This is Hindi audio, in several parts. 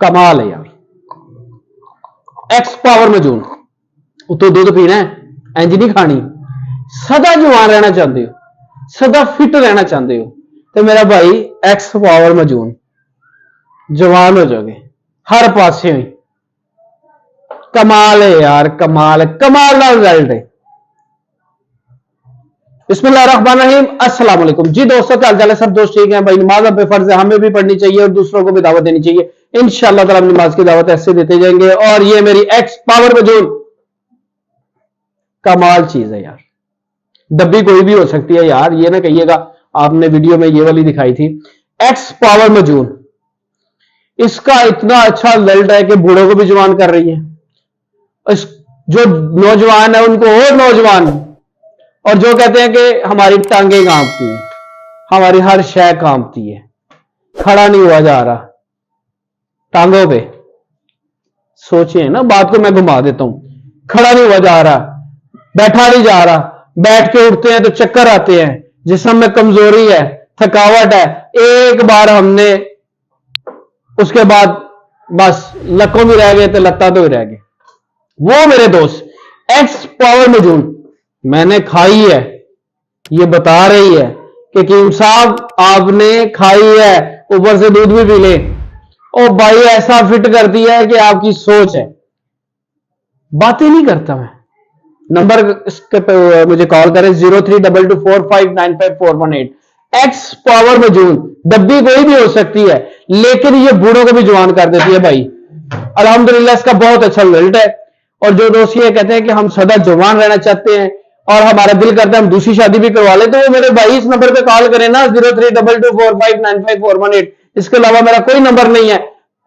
कमाल है यार। एक्स पावर मजून, उतो दूध पीना है, इंज नहीं खानी। सदा जवान रहना चाहते हो, सदा फिट रहना चाहते हो, तो मेरा भाई एक्स पावर मजून, जवान हो जाओगे हर पासे ही। कमाल है यार, कमाल है, कमाल का रिजल्ट है। बिस्मिल्लाहिर्रहमानिर्रहीम, अस्सलाम वालेकुम जी दोस्तों, क्या हाल है? सब दोस्त ठीक हैं भाई? नमाज अब फर्ज है, हमें भी पढ़नी चाहिए और दूसरों को भी दावत देनी चाहिए। इंशाअल्लाह ताला नमाज की दावत ऐसे देते जाएंगे। और ये मेरी एक्स पावर मजून, कमाल चीज है यार। डब्बी कोई भी हो सकती है यार, ये ना कहिएगा आपने वीडियो में ये वाली दिखाई थी। एक्स पावर मजून, इसका इतना अच्छा रिजल्ट है कि बूढ़ों को भी जवान कर रही है, जो नौजवान है उनको और नौजवान, और जो कहते हैं कि हमारी टांगे कांपती हैं, हमारी हर शय कांपती है, खड़ा नहीं हुआ जा रहा टांगों पे। सोचिए ना, बात को मैं घुमा देता हूं। खड़ा नहीं हुआ जा रहा, बैठा नहीं जा रहा, बैठ के उठते हैं तो चक्कर आते हैं, जिस्म में कमजोरी है, थकावट है। एक बार हमने, उसके बाद बस लकों भी रह गए तो लत्ता तो ही रह गए। वो मेरे दोस्त एक्स पावर मजून मैंने खाई है, ये बता रही है कि कीम साहब आपने खाई है, ऊपर से दूध भी पी ले। ओ भाई, ऐसा फिट कर दिया है कि आपकी सोच है। बातें नहीं करता मैं। नंबर इसके पे मुझे कॉल करें 0322459548। एक्स पावर मजून, डब्बी कोई भी हो सकती है, लेकिन ये बूढ़ों को भी जवान कर देती है भाई। अल्हम्दुलिल्लाह इसका बहुत अच्छा रिजल्ट है। और जो दोस्त ये कहते हैं कि हम सदा जवान रहना चाहते हैं और हमारा दिल करता है हम दूसरी शादी भी करवा ले, तो वो मेरे भाई इस नंबर पे कॉल करें ना, 0322459548। इसके अलावा मेरा कोई नंबर नहीं है।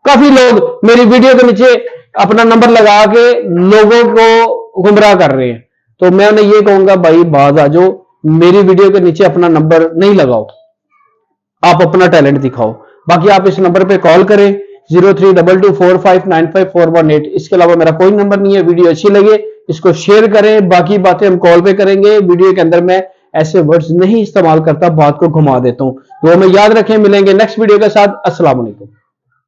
काफी लोग मेरी वीडियो के नीचे अपना नंबर लगा के लोगों को गुमराह कर रहे हैं, तो मैं उन्हें ये कहूंगा भाई बाज आ जाओ, मेरी वीडियो के नीचे अपना नंबर नहीं लगाओ, आप अपना टैलेंट दिखाओ। बाकी आप इस नंबर पे कॉल करें 0322459548। इसके अलावा मेरा कोई नंबर नहीं है। वीडियो अच्छी लगे इसको शेयर करें, बाकी बातें हम कॉल पे करेंगे। वीडियो के अंदर मैं ऐसे वर्ड्स नहीं इस्तेमाल करता, बात को घुमा देता हूं। वो हमें याद रखें। मिलेंगे नेक्स्ट वीडियो के साथ। अस्सलाम वालेकुम।